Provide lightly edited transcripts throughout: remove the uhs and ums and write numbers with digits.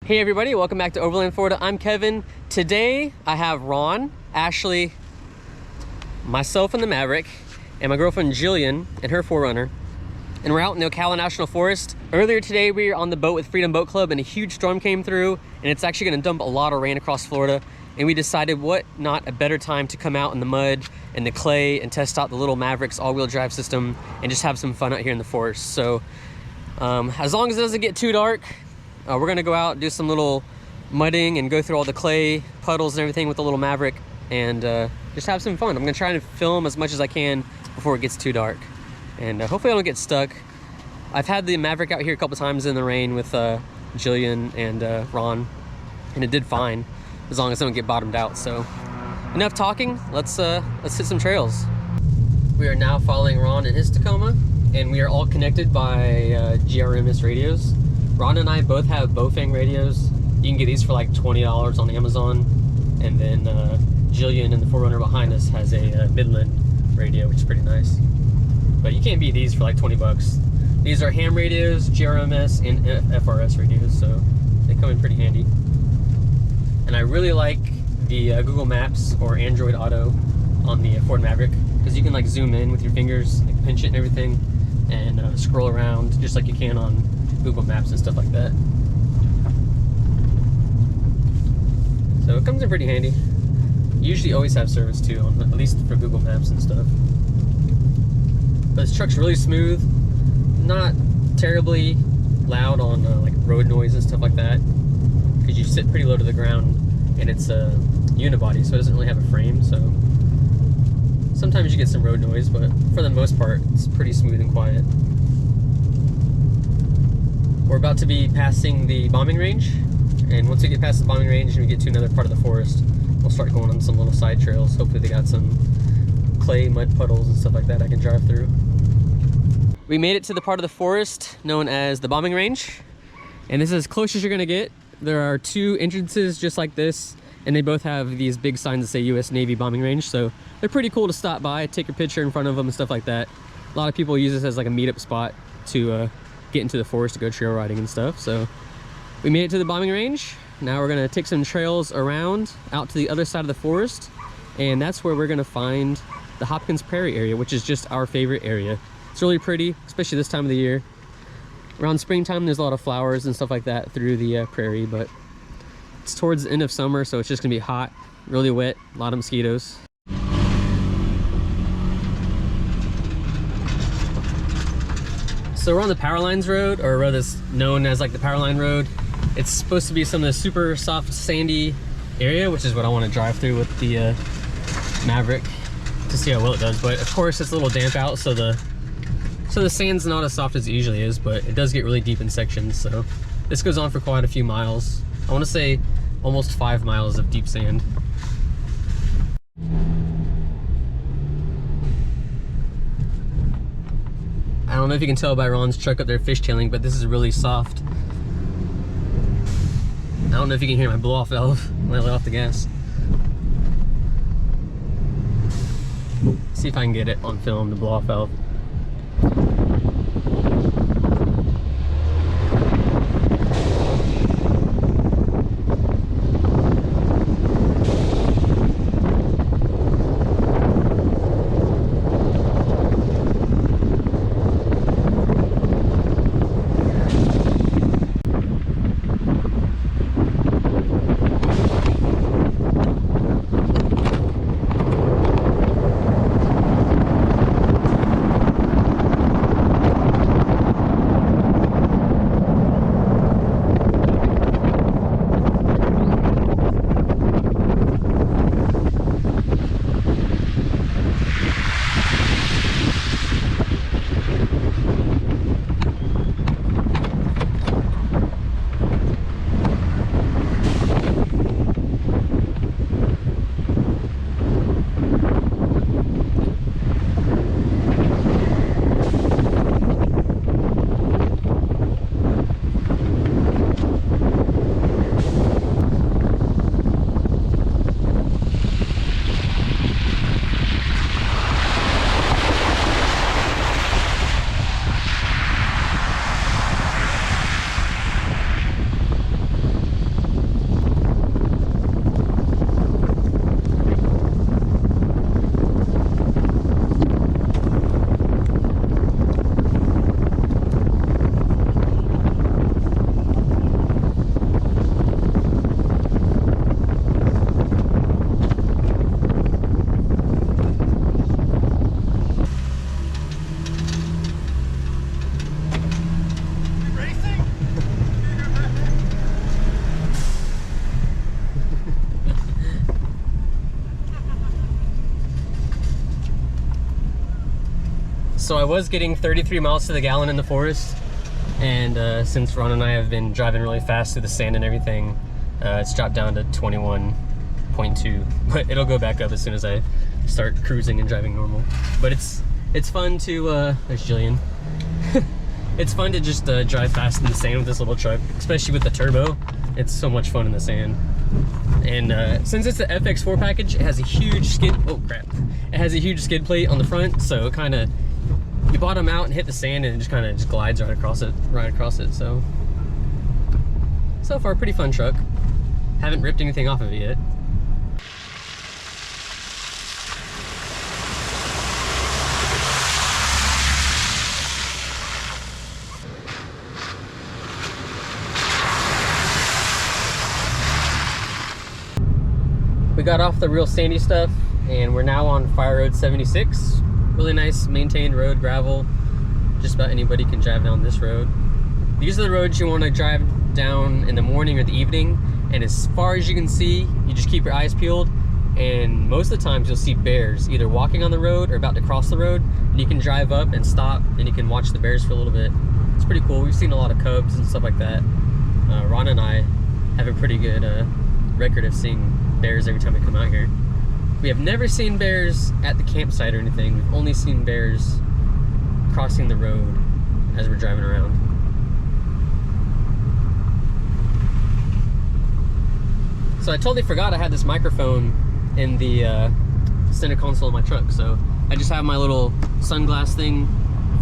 Hey everybody, welcome back to Overland, Florida. I'm Kevin. Today I have Ron, Ashley, myself in the Maverick, and my girlfriend Jillian in her 4Runner. And we're out in the Ocala National Forest. Earlier today we were on the boat with Freedom Boat Club and a huge storm came through and it's actually gonna dump a lot of rain across Florida. And we decided what not a better time to come out in the mud and the clay and test out the little Maverick's all-wheel drive system and just have some fun out here in the forest. So as long as it doesn't get too dark, we're gonna go out, do some little mudding and go through all the clay puddles and everything with the little Maverick and just have some fun. I'm gonna try to film as much as I can before it gets too dark. And hopefully I don't get stuck. I've had the Maverick out here a couple times in the rain with Jillian and Ron, and it did fine as long as I don't get bottomed out. So enough talking, let's hit some trails. We are now following Ron in his Tacoma, and we are all connected by GRMS radios. Ron and I both have Bofang radios. You can get these for like $20 on Amazon. And then Jillian in the 4Runner behind us has a Midland radio, which is pretty nice. But you can't beat these for like 20 bucks. These are ham radios, GRMS, and FRS radios, so they come in pretty handy. And I really like the Google Maps or Android Auto on the Ford Maverick, because you can like zoom in with your fingers, like pinch it and everything, and scroll around just like you can on Google Maps and stuff like that. So it comes in pretty handy. You usually always have service too, at least for Google Maps and stuff. But this truck's really smooth, not terribly loud on like road noise and stuff like that, because you sit pretty low to the ground, and it's a unibody, so it doesn't really have a frame. So sometimes you get some road noise, but for the most part, it's pretty smooth and quiet. We're about to be passing the bombing range, and once we get past the bombing range and we get to another part of the forest, we'll start going on some little side trails. Hopefully they got some clay mud puddles and stuff like that I can drive through. We made it to the part of the forest known as the bombing range, and this is as close as you're gonna get. There are two entrances just like this, and they both have these big signs that say US Navy bombing range, so they're pretty cool to stop by, take a picture in front of them and stuff like that. A lot of people use this as like a meetup spot to get into the forest to go trail riding and stuff. So we made it to the bombing range. Now we're gonna take some trails around out to the other side of the forest, and that's where we're gonna find the Hopkins Prairie area, which is just our favorite area. It's really pretty, especially this time of the year. Around springtime, there's a lot of flowers and stuff like that through the prairie, but it's towards the end of summer, so it's just gonna be hot, really wet, a lot of mosquitoes. So we're on the Power Lines Road, or a road that's known as like the Power Line Road. It's supposed to be some of the super soft sandy area, which is what I want to drive through with the Maverick to see how well it does. But of course it's a little damp out, so the sand's not as soft as it usually is, but it does get really deep in sections. So this goes on for quite a few miles. I want to say almost 5 miles of deep sand. I don't know if you can tell by Ron's truck up there fishtailing, but this is really soft. I don't know if you can hear my blow-off valve when I let off the gas. See if I can get it on film, the blow-off valve. So I was getting 33 miles to the gallon in the forest, and since Ron and I have been driving really fast through the sand and everything, it's dropped down to 21.2, but it'll go back up as soon as I start cruising and driving normal. But it's fun to, there's Jillian. It's fun to just drive fast in the sand with this little truck, especially with the turbo. It's so much fun in the sand. And since it's the FX4 package, it has a huge skid, oh crap. It has a huge skid plate on the front, so it kind of, you bottom out and hit the sand and it just kind of just glides right across it. So far, pretty fun truck. Haven't ripped anything off of it yet. We got off the real sandy stuff and we're now on Fire Road 76. Really nice maintained road, gravel. Just about anybody can drive down this road. These are the roads you want to drive down in the morning or the evening, and as far as you can see, you just keep your eyes peeled, and most of the times you'll see bears either walking on the road or about to cross the road, and you can drive up and stop and you can watch the bears for a little bit. It's pretty cool. We've seen a lot of cubs and stuff like that. Ron and I have a pretty good record of seeing bears every time we come out here. We have never seen bears at the campsite or anything. We've only seen bears crossing the road as we're driving around. So I totally forgot I had this microphone in the center console of my truck. So I just have my little sunglass thing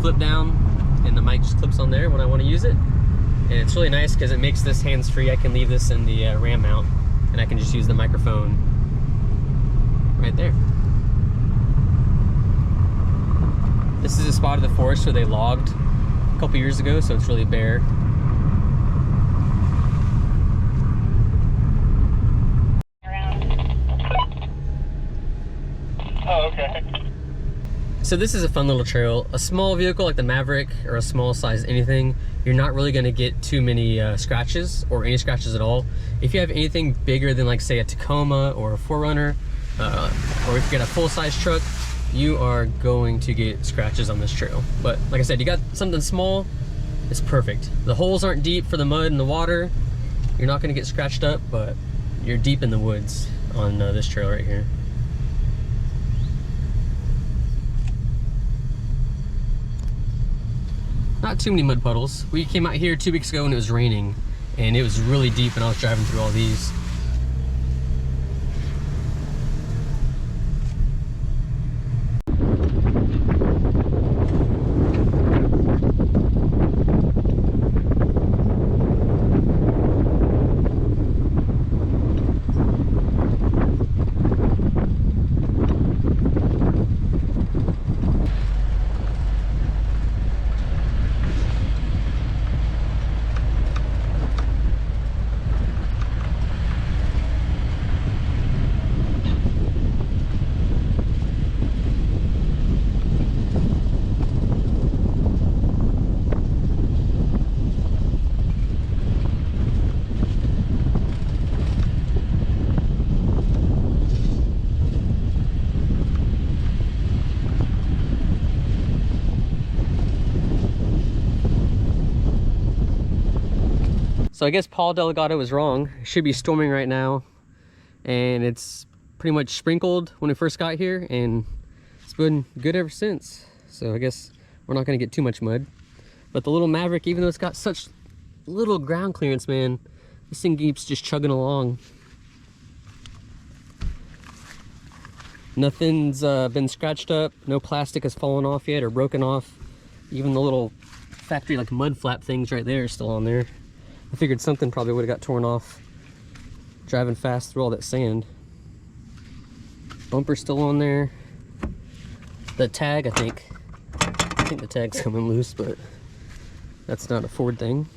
flip down and the mic just clips on there when I want to use it. And it's really nice because it makes this hands-free. I can leave this in the RAM mount and I can just use the microphone right there. This is a spot of the forest where they logged a couple years ago, so it's really bare. Oh, okay. So this is a fun little trail. A small vehicle like the Maverick or a small size anything, you're not really going to get too many scratches or any scratches at all. If you have anything bigger than, like, say a Tacoma or a 4Runner, or if you get a full-size truck, you are going to get scratches on this trail. But like I said, you got something small, it's perfect. The holes aren't deep for the mud and the water. You're not going to get scratched up, but you're deep in the woods on this trail right here. Not too many mud puddles. We came out here 2 weeks ago when it was raining, and it was really deep and I was driving through all these. So I guess Paul Delgado was wrong. It should be storming right now, and it's pretty much sprinkled when we first got here, and it's been good ever since. So I guess we're not gonna get too much mud. But the little Maverick, even though it's got such little ground clearance, man, this thing keeps just chugging along. Nothing's been scratched up, no plastic has fallen off yet or broken off. Even the little factory like mud flap things right there are still on there. I figured something probably would have got torn off driving fast through all that sand. Bumper's still on there. The tag, I think the tag's coming loose, but that's not a Ford thing.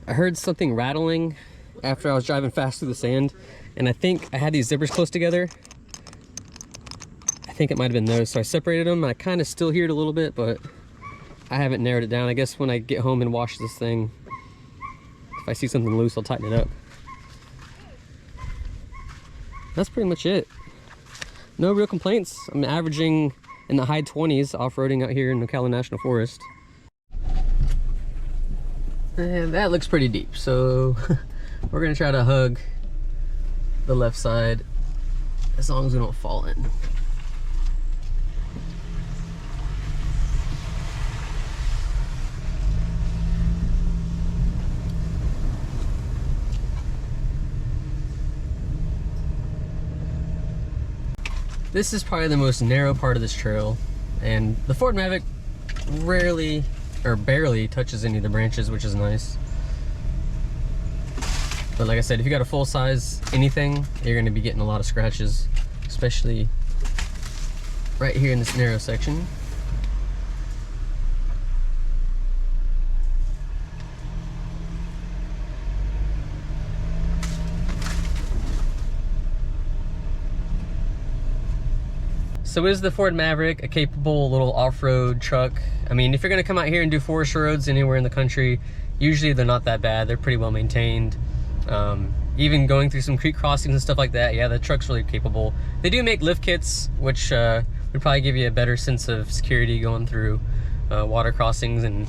I heard something rattling after I was driving fast through the sand, and I think I had these zippers close together. I think it might have been those, so I separated them. I kind of still hear it a little bit, but I haven't narrowed it down. I guess when I get home and wash this thing, if I see something loose, I'll tighten it up. That's pretty much it. no real complaints. I'm averaging in the high 20s off-roading out here in Ocala National Forest. And that looks pretty deep, so we're gonna try to hug the left side as long as we don't fall in. This is probably the most narrow part of this trail, and the Ford Maverick rarely or barely touches any of the branches, which is nice. But like I said, if you got a full size anything, you're gonna be getting a lot of scratches, especially right here in this narrow section. So is the Ford Maverick a capable little off-road truck? I mean, if you're gonna come out here and do forest roads anywhere in the country, usually they're not that bad. They're pretty well maintained. Even going through some creek crossings and stuff like that, yeah, the truck's really capable. They do make lift kits, which would probably give you a better sense of security going through water crossings and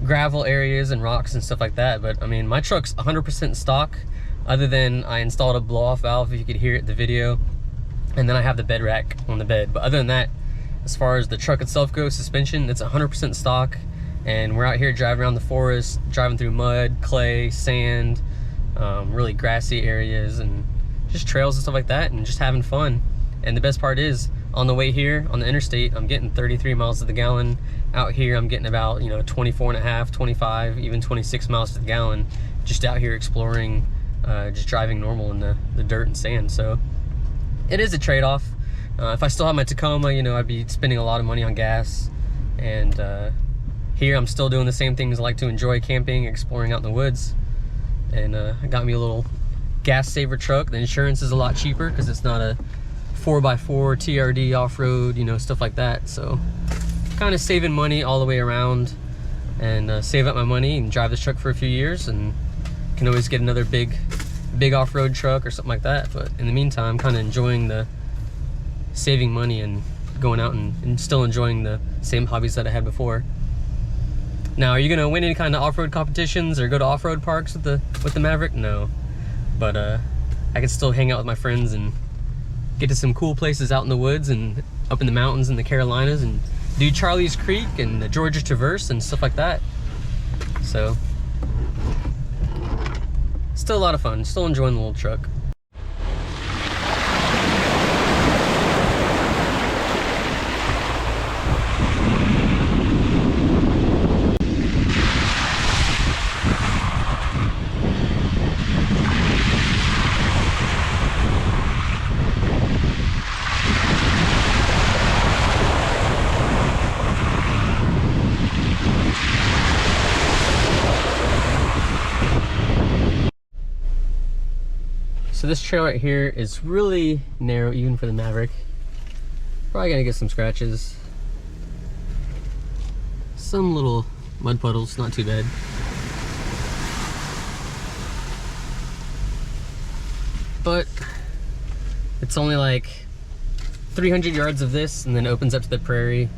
gravel areas and rocks and stuff like that. But I mean, my truck's 100% stock, other than I installed a blow-off valve, if you could hear it in the video. And then I have the bed rack on the bed. But other than that, as far as the truck itself goes, suspension, it's 100% stock. And we're out here driving around the forest, driving through mud, clay, sand, really grassy areas, and just trails and stuff like that, and just having fun. And the best part is, on the way here, on the interstate, I'm getting 33 miles to the gallon. Out here, I'm getting about, 24 and a half, 25, even 26 miles to the gallon, just out here exploring, just driving normal in the dirt and sand. So it is a trade-off. If I still had my Tacoma, I'd be spending a lot of money on gas. And here I'm still doing the same things I like to enjoy: camping, exploring out in the woods. And I got me a little gas saver truck. The insurance is a lot cheaper because it's not a 4x4 TRD off-road, stuff like that. So kind of saving money all the way around, and save up my money and drive this truck for a few years, and can always get another big off-road truck or something like that. But in the meantime, kind of enjoying the saving money and going out and still enjoying the same hobbies that I had before. Now, are you gonna win any kind of off-road competitions or go to off-road parks with the Maverick? No, but I can still hang out with my friends and get to some cool places out in the woods and up in the mountains in the Carolinas, and do Charlie's Creek and the Georgia Traverse and stuff like that. So still a lot of fun, still enjoying the little truck. So this trail right here is really narrow, even for the Maverick. Probably gonna get some scratches. Some little mud puddles, not too bad. But it's only like 300 yards of this, and then opens up to the prairie.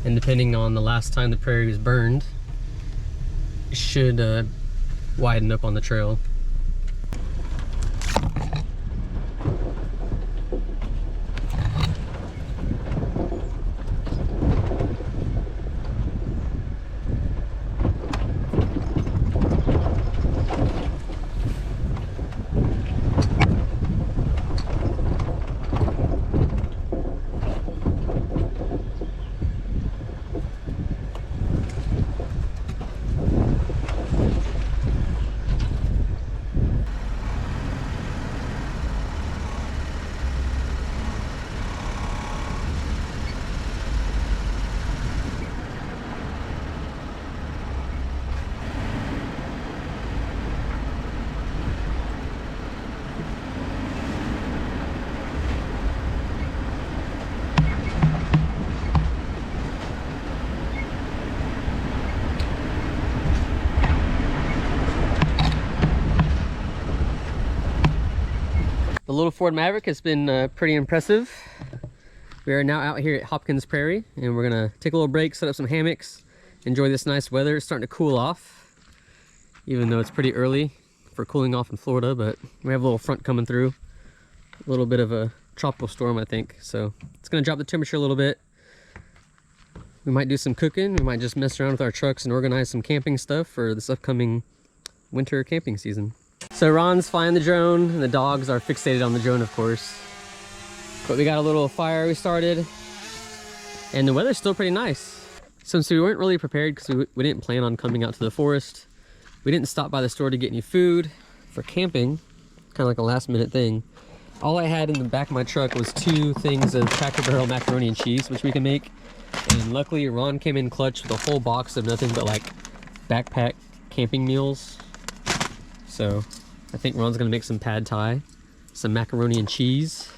And depending on the last time the prairie was burned, it should widen up on the trail. The little Ford Maverick has been pretty impressive. We are now out here at Hopkins Prairie, and we're gonna take a little break, set up some hammocks, enjoy this nice weather. It's starting to cool off, even though it's pretty early for cooling off in Florida, but we have a little front coming through. A little bit of a tropical storm, I think. So it's gonna drop the temperature a little bit. We might do some cooking. We might just mess around with our trucks and organize some camping stuff for this upcoming winter camping season. So Ron's flying the drone, and the dogs are fixated on the drone, of course. But we got a little fire we started, and the weather's still pretty nice. Since we weren't really prepared because we didn't plan on coming out to the forest, we didn't stop by the store to get any food for camping, kind of like a last minute thing. All I had in the back of my truck was 2 things of Cracker Barrel macaroni and cheese, which we can make. And luckily Ron came in clutch with a whole box of nothing but like backpack camping meals. So I think Ron's gonna make some pad thai, some macaroni and cheese.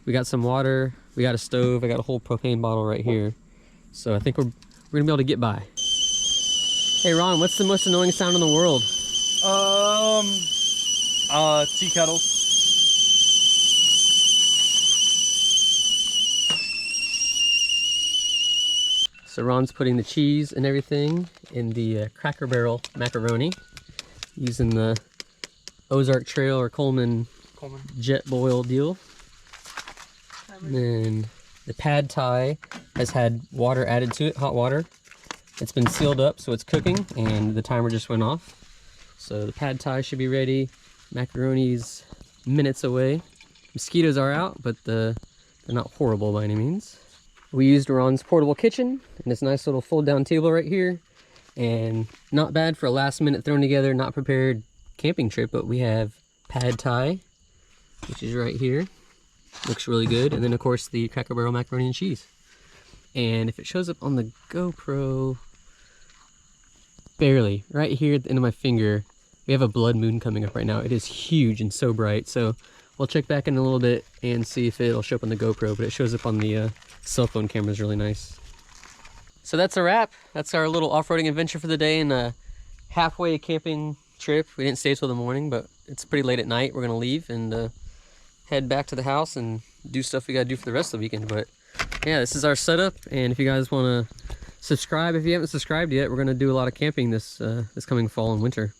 We got some water, we got a stove, I got a whole propane bottle right here. So I think we're gonna be able to get by. Hey Ron, what's the most annoying sound in the world? Tea kettles. So Ron's putting the cheese and everything in the Cracker Barrel macaroni using the Ozark Trail or Coleman jet boil deal. And then the pad thai has had water added to it, hot water. It's been sealed up, so it's cooking, and the timer just went off. So the pad thai should be ready. Macaroni's minutes away. Mosquitoes are out, but they're not horrible by any means. We used Ron's portable kitchen and this nice little fold-down table right here. And not bad for a last-minute thrown together, not prepared camping trip, but we have pad thai, which is right here. Looks really good. And then, of course, the Cracker Barrel macaroni and cheese. And if it shows up on the GoPro, barely, right here at the end of my finger, we have a blood moon coming up right now. It is huge and so bright. So we'll check back in a little bit and see if it'll show up on the GoPro, but it shows up on the cell phone camera. Is really nice. So that's a wrap. That's our little off-roading adventure for the day, and a halfway camping trip. We didn't stay till the morning, but it's pretty late at night. We're gonna leave and head back to the house and do stuff we gotta do for the rest of the weekend. But yeah, this is our setup, and if you guys want to subscribe, if you haven't subscribed yet, we're gonna do a lot of camping this coming fall and winter.